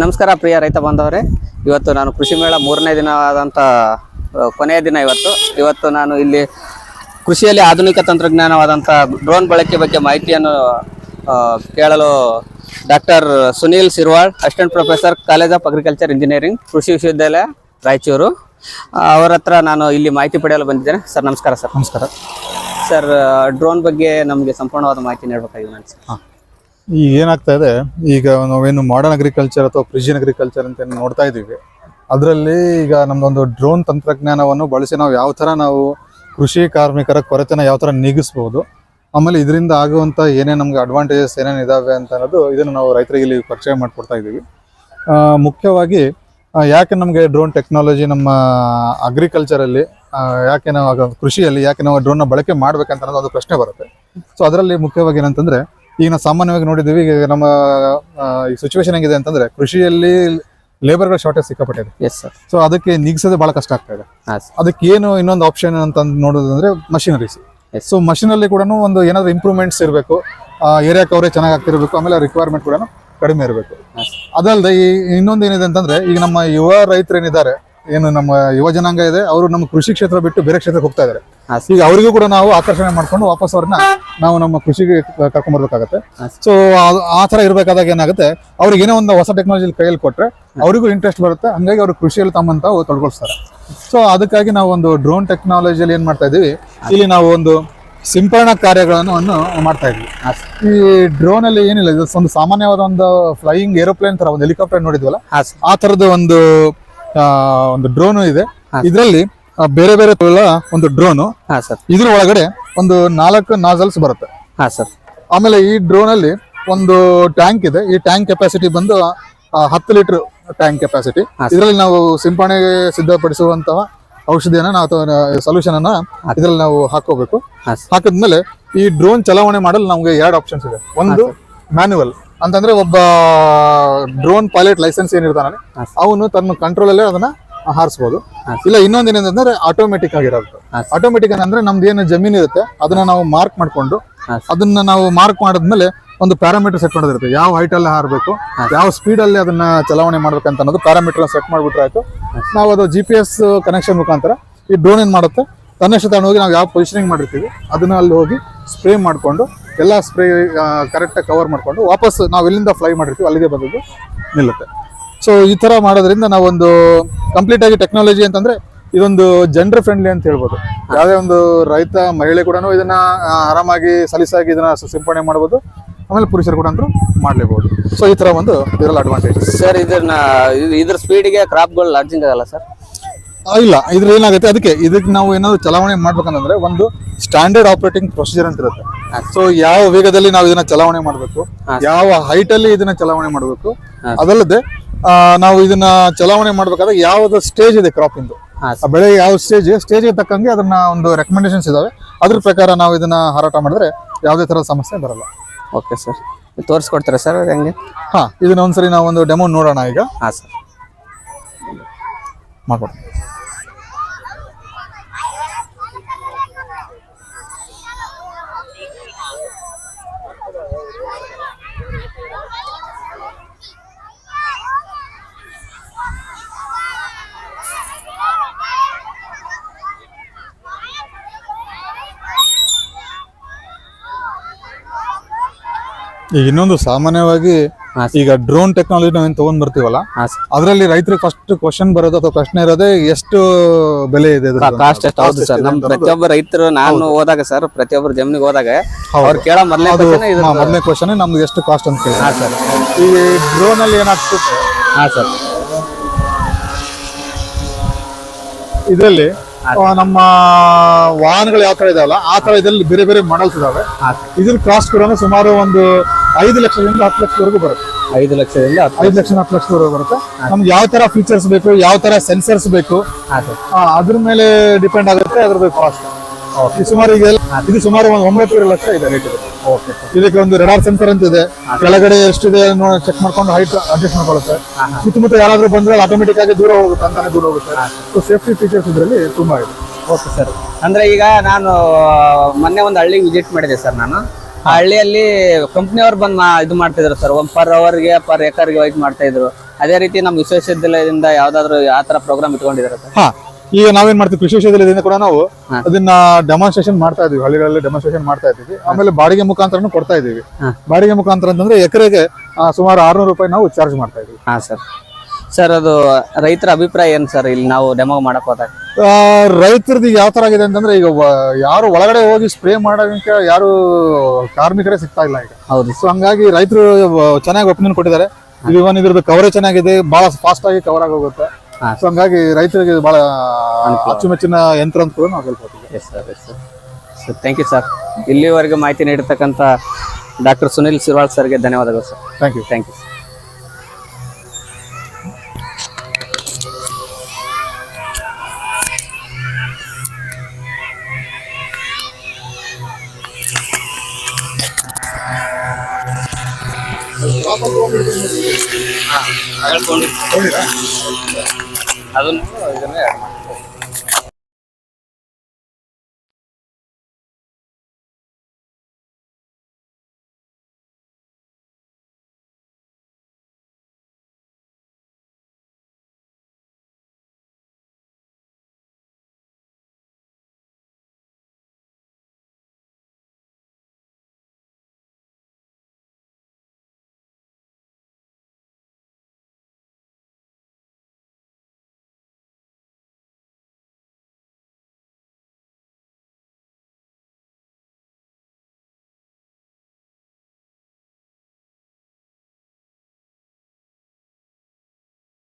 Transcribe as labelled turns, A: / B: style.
A: ನಮಸ್ಕಾರ ಪ್ರಿಯ ರೈತ ಬಾಂಧವರೇ. ಇವತ್ತು ನಾನು ಕೃಷಿ ಮೇಳ 3ನೇ ದಿನವಾದಂಥ ಕೊನೆಯ ದಿನ. ಇವತ್ತು ನಾನು ಇಲ್ಲಿ ಕೃಷಿಯಲ್ಲಿ ಆಧುನಿಕ ತಂತ್ರಜ್ಞಾನವಾದಂಥ ಡ್ರೋನ್ ಬಳಕೆ ಬಗ್ಗೆ ಮಾಹಿತಿಯನ್ನು ಕೇಳಲು doctor Sunil Sirwal, assistant professor, college of agriculture engineering, ಕೃಷಿ ವಿಶ್ವವಿದ್ಯಾಲಯ ರಾಯಚೂರು, ಅವರ ಹತ್ರ ನಾನು ಇಲ್ಲಿ ಮಾಹಿತಿ ಪಡೆಯಲು ಬಂದಿದ್ದೇನೆ. ಸರ್ ನಮಸ್ಕಾರ. ಸರ್
B: ನಮಸ್ಕಾರ
A: ಸರ್, ಡ್ರೋನ್ ಬಗ್ಗೆ ನಮಗೆ ಸಂಪೂರ್ಣವಾದ ಮಾಹಿತಿ ನೀಡಬೇಕಾಗಿದೆ ನಾನು. ಸರ್
B: ಈಗ ಏನಾಗ್ತಾ ಇದೆ, ಈಗ ನಾವೇನು ಮಾಡರ್ನ್ ಅಗ್ರಿಕಲ್ಚರ್ ಅಥವಾ ಪ್ರಿಸಿಷನ್ ಅಗ್ರಿಕಲ್ಚರ್ ಅಂತ ನೋಡ್ತಾ ಇದ್ದೀವಿ. ಅದರಲ್ಲಿ ಈಗ ನಮ್ದೊಂದು ಡ್ರೋನ್ ತಂತ್ರಜ್ಞಾನವನ್ನು ಬಳಸಿ ನಾವು ಯಾವ ಥರ ನಾವು ಕೃಷಿ ಕಾರ್ಮಿಕರ ಕೊರತೆನ ಯಾವ ಥರ ನೀಗಿಸ್ಬೋದು, ಆಮೇಲೆ ಇದರಿಂದ ಆಗುವಂಥ ಏನೇನು ನಮ್ಗೆ ಅಡ್ವಾಂಟೇಜಸ್ ಏನೇನು ಇದಾವೆ ಅಂತ ಅನ್ನೋದು ಇದನ್ನು ನಾವು ರೈತರಿಗೆ ಇಲ್ಲಿ ಪರಿಚಯ ಮಾಡಿಕೊಡ್ತಾ ಇದ್ದೀವಿ. ಮುಖ್ಯವಾಗಿ ಯಾಕೆ ನಮಗೆ ಡ್ರೋನ್ ಟೆಕ್ನಾಲಜಿ ನಮ್ಮ ಅಗ್ರಿಕಲ್ಚರಲ್ಲಿ ಯಾಕೆ ನಾವು ಕೃಷಿಯಲ್ಲಿ ಯಾಕೆ ನಾವು ಡ್ರೋನ್ನ ಬಳಕೆ ಮಾಡ್ಬೇಕಂತ ಅನ್ನೋದು ಒಂದು ಪ್ರಶ್ನೆ ಬರುತ್ತೆ. ಸೊ ಅದರಲ್ಲಿ ಮುಖ್ಯವಾಗಿ ಏನಂತಂದರೆ, ಈಗ ನಾವು ಸಾಮಾನ್ಯವಾಗಿ ನೋಡಿದ್ದೀವಿ, ಈಗ ನಮ್ಮ ಈ ಸಿಚುವೇಶನ್ ಹೆಂಗಿದೆ ಅಂತಂದರೆ ಕೃಷಿಯಲ್ಲಿ ಲೇಬರ್ಗಳ ಶಾರ್ಟೇಜ್ ಸಿಕ್ಕಾಪಟ್ಟಿದೆ.
A: Yes sir.
B: ಸೊ ಅದಕ್ಕೆ ನೀಗಿಸೋದೇ ಭಾಳ ಕಷ್ಟ ಆಗ್ತಾ ಇದೆ. ಅದಕ್ಕೆ ಏನು ಇನ್ನೊಂದು ಆಪ್ಷನ್ ಅಂತ ನೋಡೋದಂದ್ರೆ ಮಷಿನರೀಸ್. ಸೊ ಮಷಿನಲ್ಲಿ ಕೂಡ ಒಂದು ಏನಾದರೂ ಇಂಪ್ರೂವ್ಮೆಂಟ್ಸ್ ಇರಬೇಕು, ಏರಿಯಾ ಕವರೇಜ್ ಚೆನ್ನಾಗಿ ಆಗ್ತಿರಬೇಕು, ಆಮೇಲೆ ರಿಕ್ವೈರ್ಮೆಂಟ್ ಕೂಡ ಕಡಿಮೆ ಇರಬೇಕು. ಅದಲ್ಲದೆ ಈ ಇನ್ನೊಂದು ಏನಿದೆ ಅಂತಂದ್ರೆ, ಈಗ ನಮ್ಮ ಯುವ ರೈತರು ಏನಿದ್ದಾರೆ, ಏನು ನಮ್ಮ ಯುವ ಜನಾಂಗ ಇದೆ, ಅವರು ನಮ್ಮ ಕೃಷಿ ಕ್ಷೇತ್ರ ಬಿಟ್ಟು ಬೇರೆ ಕ್ಷೇತ್ರಕ್ಕೆ ಹೋಗ್ತಾ ಇದ್ದಾರೆ. ಈಗ ಅವರಿಗೂ ಕೂಡ ನಾವು ಆಕರ್ಷಣೆ ಮಾಡ್ಕೊಂಡು ವಾಪಸ್ ಅವ್ರನ್ನ ನಾವು ನಮ್ಮ ಕೃಷಿಗೆ ಕರ್ಕೊಂಡ್ಬರ್ಬೇಕಾಗತ್ತೆ. ಸೊ ಆ ಥರ ಇರಬೇಕಾದಾಗ ಏನಾಗುತ್ತೆ, ಅವ್ರಿಗೆ ಏನೋ ಒಂದು ಹೊಸ ಟೆಕ್ನಾಲಜಿ ಕೈಯಲ್ಲಿ ಕೊಟ್ಟರೆ ಅವರಿಗೂ ಇಂಟ್ರೆಸ್ಟ್ ಬರುತ್ತೆ. ಹಂಗಾಗಿ ಅವರು ಕೃಷಿಯಲ್ಲಿ ತಮ್ಮಂತ ತೊಡ್ಕೊಳ್ತಾರೆ. ಸೊ ಅದಕ್ಕಾಗಿ ನಾವು ಒಂದು ಡ್ರೋನ್ ಟೆಕ್ನಾಲಜಿಯಲ್ಲಿ ಏನು ಮಾಡ್ತಾ ಇದ್ದೀವಿ, ಇಲ್ಲಿ ನಾವು ಒಂದು ಸಿಂಪರಣಾ ಕಾರ್ಯಗಳನ್ನು ಮಾಡ್ತಾ ಇದ್ವಿ. ಈ ಡ್ರೋನ್ ಅಲ್ಲಿ ಏನಿಲ್ಲ, ಇದು ಒಂದು ಸಾಮಾನ್ಯವಾದ ಒಂದು ಫ್ಲೈಯಿಂಗ್ ಏರೋಪ್ಲೇನ್ ತರ ಒಂದು ಹೆಲಿಕಾಪ್ಟರ್ ನೋಡಿದ್ವಲ್ಲ, ಆ ತರದ ಒಂದು ಡ್ರೋನ್ ಇದೆ. ಇದರಲ್ಲಿ ಬೇರೆ ಬೇರೆ ಒಂದು ಡ್ರೋನು, ಇದ್ರ ಒಳಗಡೆ ಒಂದು 4 ನಾಜಲ್ಸ್ ಬರುತ್ತೆ. ಆಮೇಲೆ ಈ ಡ್ರೋನ್ ಅಲ್ಲಿ ಒಂದು ಟ್ಯಾಂಕ್ ಇದೆ. ಈ ಟ್ಯಾಂಕ್ ಕೆಪಾಸಿಟಿ ಬಂದು 10 ಲೀಟರ್ ಟ್ಯಾಂಕ್ ಕೆಪಾಸಿಟಿ. ಇದರಲ್ಲಿ ನಾವು ಸಿಂಪರಣೆಗೆ ಸಿದ್ಧಪಡಿಸುವಂತಹ ಔಷಧಿಯನ್ನ ಅಥವಾ ಸೊಲ್ಯೂಷನ್ ಅನ್ನ ಇದರಲ್ಲಿ ನಾವು ಹಾಕೋಬೇಕು. ಹಾಕಿದ್ಮೇಲೆ ಈ ಡ್ರೋನ್ ಚಲಾವಣೆ ಮಾಡಲು ನಮ್ಗೆ 2 ಆಪ್ಷನ್ಸ್ ಇದೆ. ಒಂದು ಮ್ಯಾನ್ಯುವಲ್ ಅಂತಂದ್ರೆ, ಒಬ್ಬ ಡ್ರೋನ್ ಪೈಲಟ್ ಲೈಸೆನ್ಸ್ ಏನಿರ್ತಾನೆ ಅವನು ತನ್ನ ಕಂಟ್ರೋಲ್ ಅಲ್ಲೇ ಅದನ್ನ ಹಾರಿಸಬಹುದು. ಇಲ್ಲ ಇನ್ನೊಂದು ಏನಂತಂದ್ರೆ ಆಟೋಮೆಟಿಕ್ ಆಗಿರೋದು. ಆಟೋಮೆಟಿಕ್ ಅಂದ್ರೆ ನಮ್ದು ಏನು ಜಮೀನು ಇರುತ್ತೆ ಅದನ್ನ ನಾವು ಮಾರ್ಕ್ ಮಾಡ್ಕೊಂಡು, ಅದನ್ನ ನಾವು ಮಾರ್ಕ್ ಮಾಡಿದ್ಮೇಲೆ ಒಂದು ಪ್ಯಾರಾಮೀಟರ್ ಸೆಟ್ ಮಾಡೋದಿರುತ್ತೆ. ಯಾವ ಹೈಟ್ ಅಲ್ಲಿ ಹಾರಬೇಕು, ಯಾವ ಸ್ಪೀಡ್ ಅಲ್ಲಿ ಅದನ್ನ ಚಲಾವಣೆ ಮಾಡ್ಬೇಕಂತ ಅನ್ನೋದು ಪ್ಯಾರಾಮೀಟರ್ ಸೆಟ್ ಮಾಡ್ಬಿಟ್ರೆ ಆಯ್ತು. ನಾವು ಅದು GPS ಕನೆಕ್ಷನ್ ಮುಖಾಂತರ ಈ ಡ್ರೋನ್ ಏನ್ ಮಾಡುತ್ತೆ, ತನ್ನಷ್ಟು ತಾನು ಹೋಗಿ ನಾವು ಯಾವ ಪೊಸಿಷನಿಂಗ್ ಮಾಡಿರ್ತೀವಿ ಅದನ್ನ ಅಲ್ಲಿ ಹೋಗಿ ಸ್ಪ್ರೇ ಮಾಡ್ಕೊಂಡು, ಎಲ್ಲ ಸ್ಪ್ರೇ ಕರೆಕ್ಟಾಗಿ ಕವರ್ ಮಾಡ್ಕೊಂಡು ವಾಪಸ್ ನಾವು ಎಲ್ಲಿಂದ ಫ್ಲೈ ಮಾಡಿರ್ತೀವಿ ಅಲ್ಲಿಗೆ ಬಂದದ್ದು ನಿಲ್ಲುತ್ತೆ. ಸೊ ಈ ತರ ಮಾಡೋದ್ರಿಂದ ನಾವೊಂದು ಕಂಪ್ಲೀಟ್ ಆಗಿ ಟೆಕ್ನಾಲಜಿ ಅಂತಂದ್ರೆ ಇದೊಂದು ಜೆಂಡರ್ ಫ್ರೆಂಡ್ಲಿ ಅಂತ ಹೇಳ್ಬೋದು. ಯಾವುದೇ ಒಂದು ರೈತ ಮಹಿಳೆ ಕೂಡ ಇದನ್ನ ಆರಾಮಾಗಿ ಸಲೀಸಾಗಿ ಇದನ್ನ ಸಿಂಪಡಣೆ ಮಾಡ್ಬೋದು, ಆಮೇಲೆ ಪುರುಷರು ಕೂಡ ಅಂತೂ ಮಾಡ್ಲೇಬಹುದು. ಸೊ ಈ ತರ ಒಂದು ಇದರಲ್ಲಿ ಅಡ್ವಾಂಟೇಜ್.
A: ಸರ್, ಇದ್ರ ಸ್ಪೀಡ್ಗೆ ಕ್ರಾಪ್ಗಳು ಲಾರ್ಜಿಂಗ್ ಆಗಲ್ಲ ಸರ್?
B: ಇಲ್ಲ, ಇದ್ರ ಏನಾಗುತ್ತೆ, ಇದಕ್ಕೆ ನಾವು ಏನಾದ್ರು ಚಲಾವಣೆ ಮಾಡ್ಬೇಕಂತಂದ್ರೆ ಒಂದು ಸ್ಟ್ಯಾಂಡರ್ಡ್ ಆಪರೇಟಿಂಗ್ ಪ್ರೊಸೀಜರ್ ಅಂತ ಇರುತ್ತೆ. ಸೊ ಯಾವ ವೇಗದಲ್ಲಿ ನಾವು ಇದನ್ನ ಚಲಾವಣೆ ಮಾಡಬೇಕು, ಯಾವ ಹೈಟ್ ಅಲ್ಲಿ ಇದನ್ನ ಚಲಾವಣೆ ಮಾಡಬೇಕು, ಅದಲ್ಲದೆ ನಾವು ಇದನ್ನ ಚಲಾವಣೆ ಮಾಡ್ಬೇಕಾದ್ರೆ ಯಾವ್ದು ಸ್ಟೇಜ್ ಇದೆ ಕ್ರಾಪ್ ಇಂದು, ಬೆಳೆ ಯಾವ ಸ್ಟೇಜ್ಗೆ ತಕ್ಕಂಗೆ ಅದನ್ನ ಒಂದು ರೆಕಮೆಂಡೇಶನ್ಸ್ ಇದಾವೆ. ಅದ್ರ ಪ್ರಕಾರ ನಾವು ಇದನ್ನ ಹಾರಾಟ ಮಾಡಿದ್ರೆ ಯಾವುದೇ ತರದ ಸಮಸ್ಯೆ ಬರಲ್ಲ.
A: ಓಕೆ ಸರ್, ತೋರಿಸ್ಕೊಡ್ತೀರಾ ಸರ್ ಹೆಂಗೆ?
B: ಇದನ್ನ ಒಂದ್ಸರಿ ನಾವು ಒಂದು ಡೆಮೋ ನೋಡೋಣ ಈಗ.
A: ಸರ್
B: ಮಾಡ್ಕೊಡ್ತೀನಿ. ಈಗ ಇನ್ನೊಂದು ಸಾಮಾನ್ಯವಾಗಿ ಈಗ ಡ್ರೋನ್ ಟೆಕ್ನಾಲಜಿ ನಾವೇನು ತಗೊಂಡ್ ಬರ್ತೀವಲ್ಲ, ಅದರಲ್ಲಿ ರೈತರಿಗೆ ಫಸ್ಟ್ ಕ್ವಶನ್ ಬರೋದು ಅಥವಾ ಪ್ರಶ್ನೆ ಇರೋದೇ ಎಷ್ಟು ಬೆಲೆ ಇದೆ,
A: ಕಾಸ್ಟ್ ಎಷ್ಟು? ಹೌದು ಸರ್, ನಮ್ ಪ್ರತಿಯೊಬ್ಬ ರೈತರು ನಾನು ಹೋದಾಗ ಸರ್, ಪ್ರತಿಯೊಬ್ಬರು ಜಮೀನಿಗೆ ಹೋದಾಗ ಅವ್ರು ಕೇಳೋ
B: ಮೊದಲನೇ ಕ್ವಶನ್ ನಮ್ಗೆ ಎಷ್ಟು ಕಾಸ್ಟ್ ಅಂತ ಕೇಳಿ.
A: ಸರ್,
B: ಈ ಡ್ರೋನ್ ಅಲ್ಲಿ ಏನಾಗ್ತದೆ,
A: ಸರ್
B: ಇದರಲ್ಲಿ ನಮ್ಮ ವಾಹನಗಳು ಯಾವ ತರ ಇದಾವಲ್ಲ ಆ ತರ ಇದರಲ್ಲಿ ಬೇರೆ ಬೇರೆ ಮಾಡಲ್ಸ್ ಇದಾವೆ. ಇದ್ರ ಕಾಸ್ಟ್ ಕೂಡ ಸುಮಾರು ಒಂದು 5 ಲಕ್ಷದಿಂದ 10 ಲಕ್ಷದವರೆಗೂ ಬರುತ್ತೆ.
A: 5 ಲಕ್ಷದಿಂದ
B: 10 ಲಕ್ಷದವರೆಗೂ ಬರುತ್ತೆ. ನಮ್ಗೆ ಯಾವ ತರ ಫೀಚರ್ಸ್ ಬೇಕು, ಯಾವ ತರ ಸೆನ್ಸರ್ಸ್ ಬೇಕು, ಅದ್ರ ಮೇಲೆ ಡಿಪೆಂಡ್ ಆಗುತ್ತೆ ಅದ್ರದ್ದು ಕಾಸ್ಟ್. ಇದು ಸುಮಾರು ಒಂದು 9 ಲಕ್ಷ ಇದೆ ರೇಟ್. ಇದಕ್ಕೆ ಒಂದು ರೆಡಾರ್ ಸೆನ್ಸರ್ ಅಂತ ಇದೆ, ಕೆಳಗಡೆ ಎಷ್ಟಿದೆ ಚೆಕ್ ಮಾಡ್ಕೊಂಡು ಹೈಟ್ ಅಡ್ಜಸ್ಟ್ ಮಾಡ್ಕೊಳ್ಳುತ್ತೆ. ಸುತ್ತಮುತ್ತ ಯಾರಾದ್ರೂ ಬಂದ್ರೆ ಆಟೋಮೆಟಿಕ್ ಆಗಿ ದೂರ ಹೋಗುತ್ತೆ, ಅಂತಾನೆ ದೂರ ಹೋಗುತ್ತೆ. ಸೊ ಸೇಫ್ಟಿ ಫೀಚರ್ಸ್ ಇದರಲ್ಲಿ ತುಂಬಾ ಇದೆ.
A: ಓಕೆ ಸರ್, ಅಂದ್ರೆ ಈಗ ನಾನು ಮೊನ್ನೆ ಒಂದು ಹಳ್ಳಿಗೆ ವಿಸಿಟ್ ಮಾಡಿದೆ ಸರ್. ನಾನು ಆ ಹಳ್ಳಿಯಲ್ಲಿ ಕಂಪ್ನಿಯವ್ರು ಬಂದು ಇದು ಮಾಡ್ತಿದ್ರು ಸರ್, ಪರ್ ಅವರ್ಗೆ ಪರ್ ಎಕರ್ಗೆ ವೈಟ್ ಮಾಡ್ತಾ ಇದ್ರು. ಅದೇ ರೀತಿ ನಮ್ಮ ವಿಶ್ವವಿದ್ಯಾಲಯದಿಂದ ಯಾವ್ದಾದ್ರು ಆ ತರ ಪ್ರೋಗ್ರಾಮ್ ಇಟ್ಕೊಂಡಿದ್ದಾರೆ ಸರ್?
B: ಹಾ, ಈಗ ನಾವೇನ್ ಮಾಡ್ತೀವಿ ಕೃಷಿ ವಿಶ್ವವಿದ್ಯಾಲಯದಿಂದ ಕೂಡ ನಾವು ಅದನ್ನ ಡೆಮಾನ್ಸ್ಟ್ರೇಷನ್ ಮಾಡ್ತಾ ಇದೀವಿ, ಹಳ್ಳಿಗಳಲ್ಲಿ ಡೆಮಾನ್ಸ್ಟ್ರೇಷನ್ ಮಾಡ್ತಾ ಇದೀವಿ. ಆಮೇಲೆ ಬಾಡಿಗೆ ಮುಖಾಂತರನು ಕೊಡ್ತಾ ಇದೀವಿ. ಬಾಡಿಗೆ ಮುಖಾಂತರ ಅಂತಂದ್ರೆ ಎಕರೆಗೆ ಸುಮಾರು 600 ರೂಪಾಯಿ ನಾವು ಚಾರ್ಜ್ ಮಾಡ್ತಾ ಇದೀವಿ.
A: ಹಾ ಸರ್ ಅದು ರೈತರ ಅಭಿಪ್ರಾಯ ಏನ್ ಸರ್ ಇಲ್ಲಿ ನಾವು ಡೆಮೋ ಮಾಡಕ್ ಹೋದಾಗ?
B: ರೈತರದ್ದು ಯಾವ ತರ ಆಗಿದೆ ಅಂತಂದ್ರೆ ಈಗ ಯಾರು ಒಳಗಡೆ ಹೋಗಿ ಸ್ಪ್ರೇ ಮಾಡೋದಕ್ಕೆ ಯಾರು ಕಾರ್ಮಿಕರೇ ಸಿಗ್ತಾ ಇಲ್ಲ ಈಗ.
A: ಹೌದು.
B: ಸೊ ಹಂಗಾಗಿ ರೈತರು ಚೆನ್ನಾಗಿ ಒಪಿನಿಯನ್ ಕೊಟ್ಟಿದ್ದಾರೆ. ಇದ್ರದ್ದು ಕವರೇಜ್ ಚೆನ್ನಾಗಿದೆ, ಬಹಳ ಫಾಸ್ಟ್ ಆಗಿ ಕವರ್ ಆಗಿ ಹೋಗುತ್ತೆ. ಸೊ ಹಂಗಾಗಿ ರೈತರಿಗೆ ಬಹಳ ಅಚ್ಚುಮೆಚ್ಚಿನ ಯಂತ್ರ ಅಂತ ಕೂಡ ನಾವು ಹೇಳ್ಕೊತೀವಿ.
A: Yes sir thank you sir. ಇಲ್ಲಿವರೆಗೆ ಮಾಹಿತಿ ನೀಡಿರ್ತಕ್ಕಂಥ ಡಾಕ್ಟರ್ ಸುನಿಲ್ ಶಿರ್ವಾಳ್ ಸರ್ಗೆ ಧನ್ಯವಾದಗಳು ಸರ್.
B: Thank you.
A: Thank you sir. ಅದನ್ನು ಇದನ್ನೇ